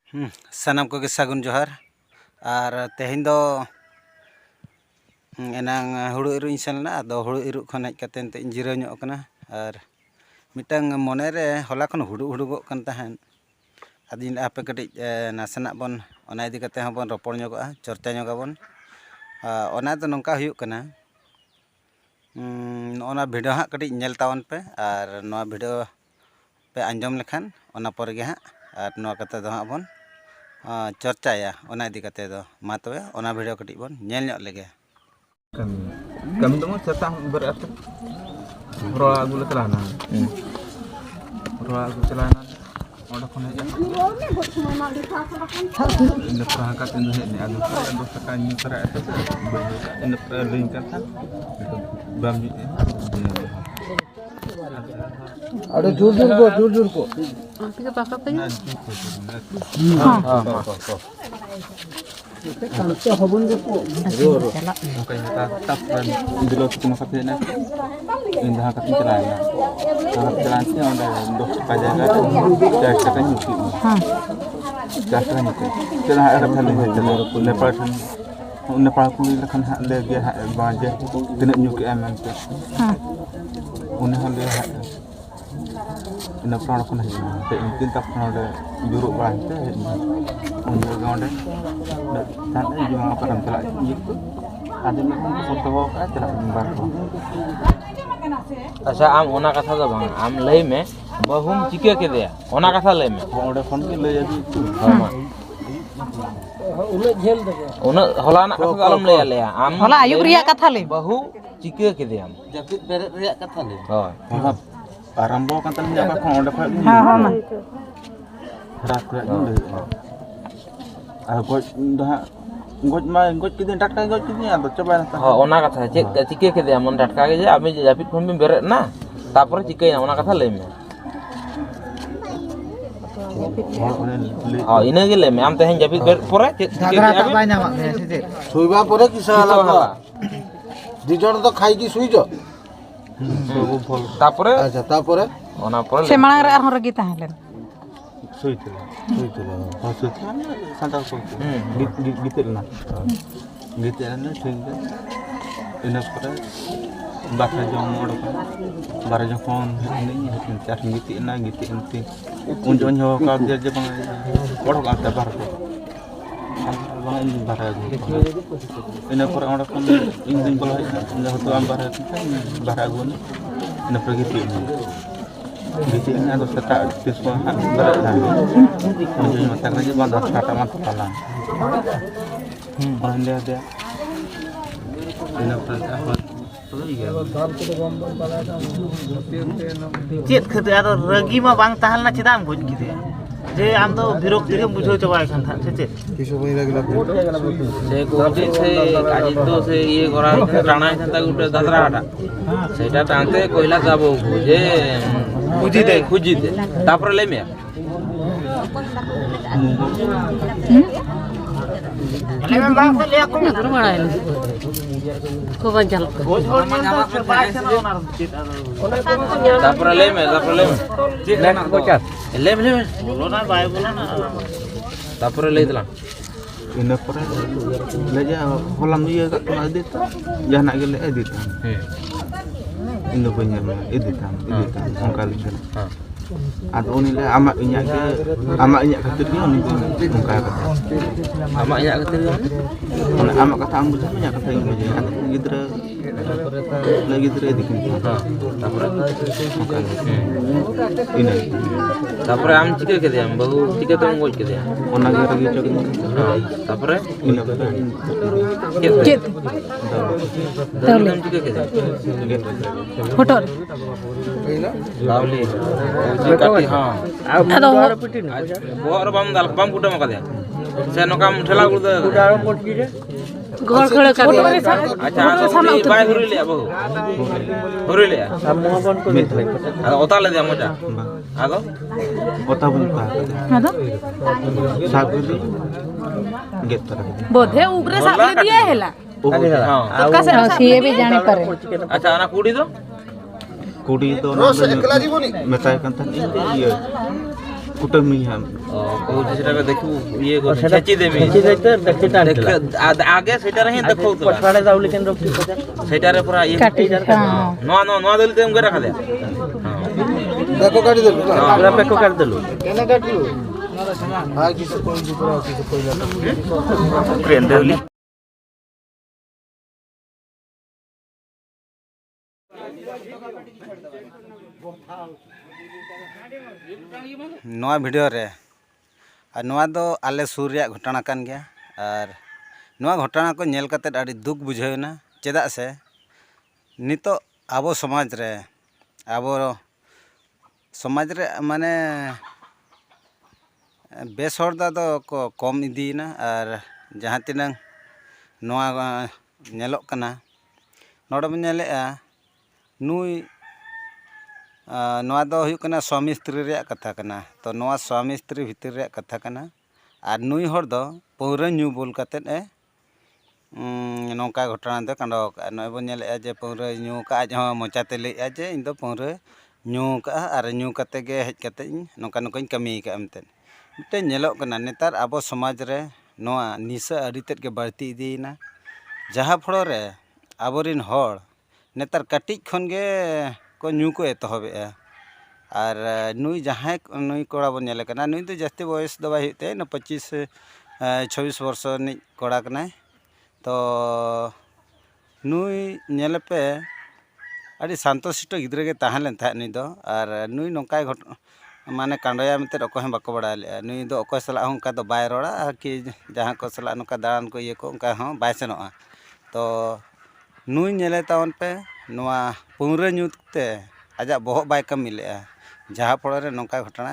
सानाम को सागुन जोहार और तेहन दो एनांग हुड़ू इरुñ सेनना आदो हुड़ू इरुñ खन हज कते नते जिराव ñok kana और मिटांग मने रे होला खन हुड़ू हुड़ूगोग कन तहन आदिन आपे कटिज नासना बन ओना इदि कते हबन रोपड़ ñoगआ चर्चा ñoगाबन ओना दो नोंका हुयुग कना ओना भिडियो हां कटिज नेल तावन पे और नोआ भिडियो पे आंजम लेखान ओना पर गे हां और नोआ कते दो हां बन चर्चाया ओना इदि कते दो मा तबे ओना भिडियो कटिज बन नेल ñok लेगे kami tu setah berapa rola gula celana orang kena aja ini perangkat ini ada sekarang ini perangkat ini perangkat kan bam ada jujur ko kita pakai apa ya kanto habun ko makanya tetap dulu kita masak ini indah katin celana celana ada untuk pajangan jas katanya nyuci jas katanya nyuci celana ada paling Nepal kulit lekan hak lagi hak baca kena nyuci aman tu unih hal dia Nepal lekan hak mungkin tak pernah ada juruk baca unih gawde tanda juga apa dalam celak itu ada memang foto apa celak membar अच्छा आम ओना कथा तो बंग आम लई में बहुम चिके के दे ओना कथा लई में ओडे फोन के ले जाबी हां उन्हें झेल दे ओना हलाना कथा आलम ले ले आम होला आयुब रिया कथा ले बहु चिके के दे आम जपित बेरे रिया कथा ले होय होला आरंभ kan tan jaba kon onde fa हां हां मा rak rak ni goj dah goj kidin tatka goj kidin ado coba हां ओना कथा चे चिके के दे आम टटका के जे आमी जापित फोन में बेरे ना तापर चिके ना ओना कथा लई में हां इने के लई में आम तेहन जापित बेर परे चिके के आबी नामा में से सुइबा परे किसा आला दिजन तो खाई की सुइजो तापरे अच्छा तापरे ओना परे से मांग रे आर रगी ताहलेन suitila suitila santai ko gitu na sehingga ina pare bakal jong modo bara jong phone ini cari gitu na gitu inti unjon ho ka dia je bang bodo ka ta bar ko bang ini bara ina pare orang kan ingin bola ina hoto am bara gun ina pergi ini gitu ini ada setak siswa berat menjadi mata kerja bandar kata mata palang orang dia ini perintah चेत खते आरो रगी मा बांग ताहल ना चिदाम goes किदे जे आम तो विरक्ति रे बुझो चबाय खान था से चेत किसो बई लागला से कोजे से काजी तो से ये करा टाणा था गुटे दादरा हाटा सेटा टांगते कोइला जाबो जे खुजी दे तापर ले में ले बांग से ले को तो बड़ा है को बंचल गोज और मान फिर बाय से ना ओना चेत तापर ले में ले ना कोचा ले में बोलो ना बाय बोलो ना तापर ले दिला ini pare leja holam iya kat kena edit jahnak gele edit ini banyak editan angka lingkar atau ini le amak inyak kata dia ni angka kata amak inyak kata dia amak kata ambu banyak kata ini gitu lagi gitu edit तापर ini तापर आम चिके के दे बहु चिके तो goes के दे ona lagi cok तापर ini केत दाम चिके के दे फोटो लावली चिकाती हां अदो बोर बम कुटा मका दे से नकाम ठेला गुड़ दे घर खड़े कर अच्छा तो बाय हुरी ले बहु हुरी ले आ ओता ले दे मजा आदो kota pun अदो saguli get tar बोधे उगरे साले दिए हैला हां तो कैसे सीए भी जाने पर अच्छा ना कुड़ी तो kudi itu metai kan tan ini कुटुम्बी हम କହୁଛି ସେଟା ଦେଖିବୁ ଇଏ କରି ଛେଚି ଦେବି ଆଗେ ସେଟାରେ ହିଁ ଦେଖଉଥିଲା ସେଇଟାରେ ପୁରା ଇଏ ନୂଆ ନୂଆ ନୂଆ ଦେଲି ତେମକୁ ରଖା ଦେ দেখো কাটি দেবে না ପୁରା ପେକ କାଟିଦେଲୁ কেন কাটিলো আর কিছু কইছি পুরো কিছু কইলা କ୍ରେନ୍ ଦେଲି नवा वीडियो रे और नवा दो आले सुर रे घटना कान गया और नवा घटना को नेल कते आड़ी दुख बुझेना चेदा से नितो आबो समाज रे माने बेस हर दा को कम इदीना और जहाँ तिनंग नवा नेलोक कना नोडे बन नेलेआ नुई नवा दो हुयुक कना स्वामी स्त्री रे कथा कना तो नवा स्वामी स्त्री भितर रे कथा कना और नुई हर दो पौरा न्यू बोल कते ए नौका घटना दो कांडो नय बन नेलेआ जे पौरा न्यू का आज हो मोचाते लेआ जे इन दो पौरा न्यू का और न्यू कते गे हेज कते नौका नौका कमी का एमते मिटे नेलोक कना नेतार आबो समाज रे नवा निशा अडी तेद के बाड़ती इदीना जहाँ फड़ो रे आबोरिन हर नेतार कटिज खन गे को न्यू को एतहबेआ और नुई जहाँ नुई कोड़ा बन नेले कना नुई तो जास्ती बयस दो बाय होते न 25-26 वर्ष नि कोड़ा कना तो नुई नेले पे अड़ी शांतशिष्ट गिद्रे के ताहलेन था नुई दो और नुई नौका घट माने कांडया मते अको हम बाको बड़ा नुई दो अको सला उनका तो बाय रोड़ा कि जहाँ को सला नौका दान को ये को उनका हों बाय सेनोआ तो नुई नेले तावन पे नवा पौरा न्यूते आजा बहुत बाय कमी लेआ जहाँ पड़े नौका घटना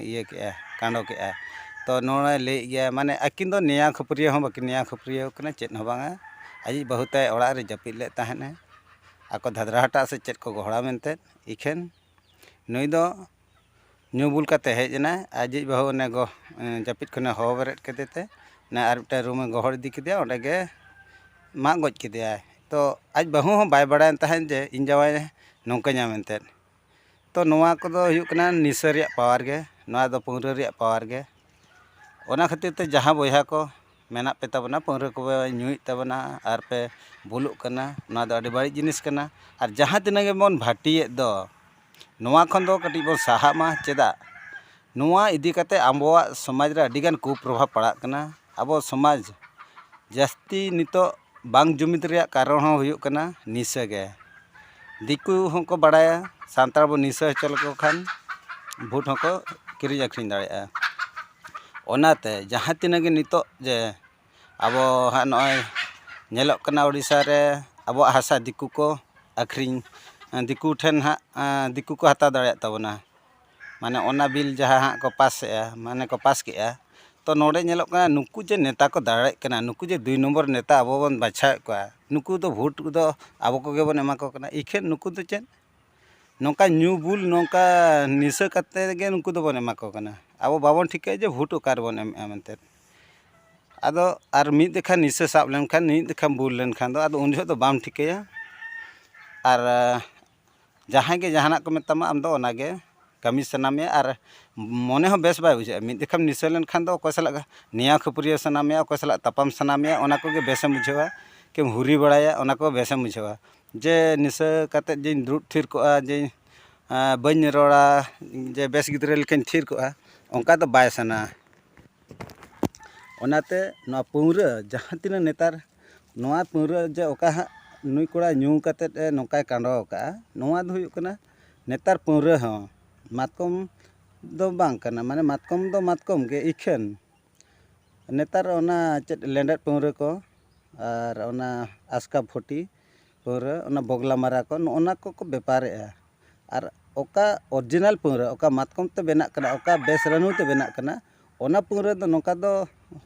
ये के कांडो के तो नोड़े ले गया माने अकिन दो नया खपरिया हों बाकी नया खपरिया कना चेत हो बांगा आज बहुत ओड़ा रे जपिद ले ताहने आको धदराहटा से चेत को गोहड़ा मेनते इखेन नुई दो न्यू बुल कते हेजना आज बहु ने गो जपिद खने हो बरेट केते ना आर मिटा रूम गोहड़ इदी किदिया ओंडे गे मा गज किदिया तो आज बहु हों बाय बड़ायन ताहन जे इन जावाय नौका मेनते तो नवा को हुयुक कना निशा रे पावर गे नवा दो पौरा रे पावर गे ओना खातिर ते जहाँ बया को मेना पे तबना पौरा को न्यूई तबना आर पे बुलुक कना नवा दो अडी बाड़ी जिनिस कना और जहाँ तिना गे मन भाटिये दो नवा खन दो कटी बो साहा मा चेदा नवा इदी कते आबोवा समाज रे अडिगान कुप्रभाव पड़ा कना आबो समाज जास्ती नितो बांग जुमिद रे कारण हो हुयुक कना निशा गे दिकु होंको बड़ाया सांतार बो निशा चल को खान भोट होंको किरी आखरिन दाड़ेआ ओनाते जहाँ तिना गे नितो जे आबो हा नय नेलोक कना ओडिसा रे आबो हासा दिकु को आखरिन दिकु ठेन हा दिकु को हता दाड़े तबना माने ओना बिल जहाँ हा को पास माने को पास केआ तो नोडे नेलोक कना नुकु जे नेता को दाड़े कना नुकु जे 2 नंबर नेता आबो बन बाछा को नुकु तो भोट दो आबो को गे बन एमा को कना इखेन नुकु तो चेन नौका न्यू बुल नौका निशा कते गे नुकु दो बन एमा को कना आबो बाबन ठीक जे भोट कार बन एमते आदो आर मिद देखा निशा साब लेन खान मिद देखा बुल लेन खान दो आदो उन जो तो बाम ठिकया और जहाँ के जहाना को मेतामा आम दो ओना गे कमी सनामे और मने हो बेस बाय बुझे मिद देखा निशा लेन खान दो कोई सला निया खपुरिया सनामे कोई सला तपाम सनामे ओना को गे बेसम बुझेवा कि हुरी बड़ाया ओना को बेसम बुझेवा जे निशा कते जे दुरुब थिर को जे बन रोड़ा जे बेस गिद्रे लेकिन थिर को ओंका तो बाय सना ओनाते नवा पौरा जहाँ तिना नेतार नवा पौरा जे ओका नुई कोड़ा न्यू कते नौका कांडो का नवा दो हुयुक कना नेतार पौरा हो मातकम दो बांग कना माने मातकम गे इखेन नेतार ओना चेत लेंडेट पौरा को और ओना आस्का फोटी पौरा ओना बगला मारा को ओना को बेपारेआ और ओका ओरिजिनल पौरा ओका मातकम ते बेना कना ओका बेस रानु ते बेना कना ओना पौरा दो नौका दो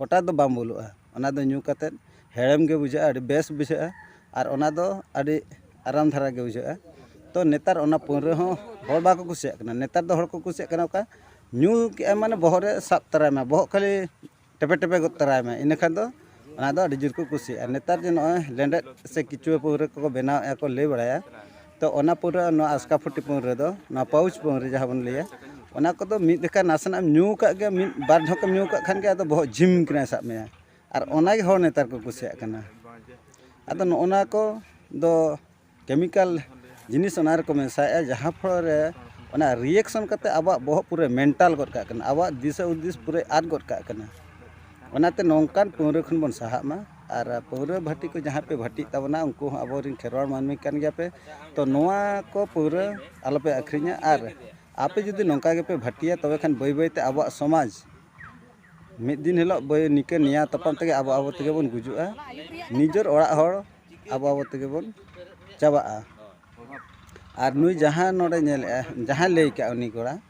हटा दो बाम बोलुआ ओना दो न्यू कते हेड़म गे बुझा अड़ी बेस बुझा और ओना दो अड़ी आराम धारा गे बुझा तो नेतार ओना पौरा हो हर बाको कुसिया कना नेतार दो हर को कुसिया कना ओका न्यू के माने बहर रे साब तराय में बह खाली टेपे टेपे गो तराय में इन खान दो ओना दो अड़ी जोर को कुसिया नेतार जे नय लेंडेट से किचुए पौरा को बनाया को ले बड़ाया तो ओना पौरा नो आस्का फुटी पौरा दो ना पाउच पौरा जहाँ बन लिया ᱚᱱᱟ ᱠᱚᱫᱚ ᱢᱤᱫ ᱫᱮᱠᱷᱟ ᱱᱟᱥᱮᱱᱟᱜ ᱮᱢ ᱧᱩ ᱠᱟᱜ ᱜᱮ, ᱢᱤᱫ ᱵᱟᱨ ᱰᱷᱚᱠᱮᱢ ᱧᱩ ᱠᱟᱜ ᱠᱷᱟᱱ ᱜᱮ ᱟᱫᱚ ᱵᱚᱦᱚᱜ ᱡᱷᱤᱢ ᱠᱟᱱᱟᱭ ᱥᱟᱵ ᱢᱮᱭᱟ, ᱟᱨ ᱚᱱᱟᱜᱮ ᱦᱚᱲ ᱱᱮᱛᱟᱨ ᱠᱚ ᱠᱩᱥᱤᱭᱟᱜ ᱠᱟᱱᱟ᱾ ᱟᱫᱚ ᱱᱚᱜᱼᱱᱟ ko do chemical jinis ona reko mesaya jaha phore ona reaction kate abak bohok pure mental got kak kana, abak disa udis pure ad got kak kana. Onate nongkan paura khon bon sahak ma, ar paura bhati ko jaha pe bhati tabona unku aborin kherwal manmi kan gya pe, to noa ko paura alope akhrinya, ar ape judi nongka ge pe bhatiya tobe khan bai bai te abak samaj mid din hilok bai nika niya tapam tege abo tege bon gujua, nijor orak hor abo tege bon chabaa. Ar nui jaha node nyele jaha lei ka uni kora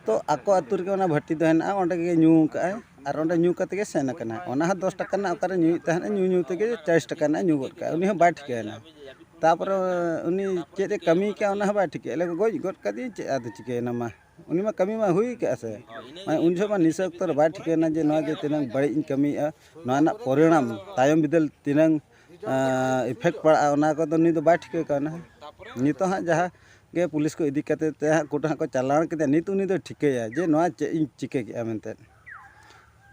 to ako atur ke ona bhati do hena onde ge nyu ka ar onde nyu ka tege sen kana, ona ha 10 taka na okare nyu tahana nyu tege 40 taka na nyu got ka, uni ha bai thike na. Tapore uni chede kami ka ona ha bai thike le goj got ka di che ad chike na ma uni ma kami ma hui ka se ma un jho ma nisa oktor bai thike na je noa je tinang bari in kami a noa na porinam tayom bidal tinang effect pada ona ko do ni do bai thike ka na. Nito ha jaha ge pulis ko idi kate te ha kota ko chalan kete nit uni do thike ya je noa che in chike ke amente.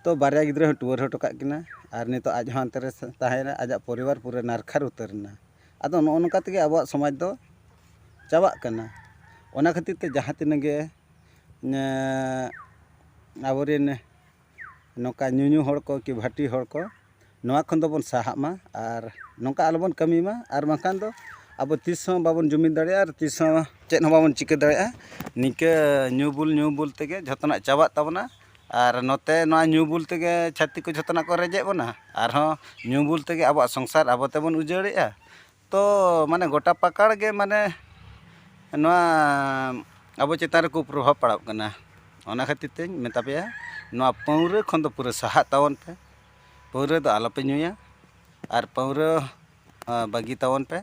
To barya gidra tuar hoto kak kina ar nito aj han tere tahena ajak poribar pura narkhar utarna. Ado no onka tege abak samaj do chabak kana. Ona khatir te jaha tinang ge aborin noka nyunyu hor ko ki bhati hor ko noa khon do bon sahak ma, ar nongka alobon kami ma, ar bangkhan do abo tis hon babon jumin dare ar tis hon chet hon babon chike dare nika nyubul tege jhotona chabak tabona. Ar note noa nyubul tege chhati ko jhotona ko reje bona, ar ho nyubul tege abak sangsar abo tebon ujare'a. To mane gota pakar ge mane noa abo chetan re ko prabhav padap kana. Ona khatir te meta peya noa paura khon do pura sahak tabon pe, paura do alope nyuya ar paura bagi tabon pe.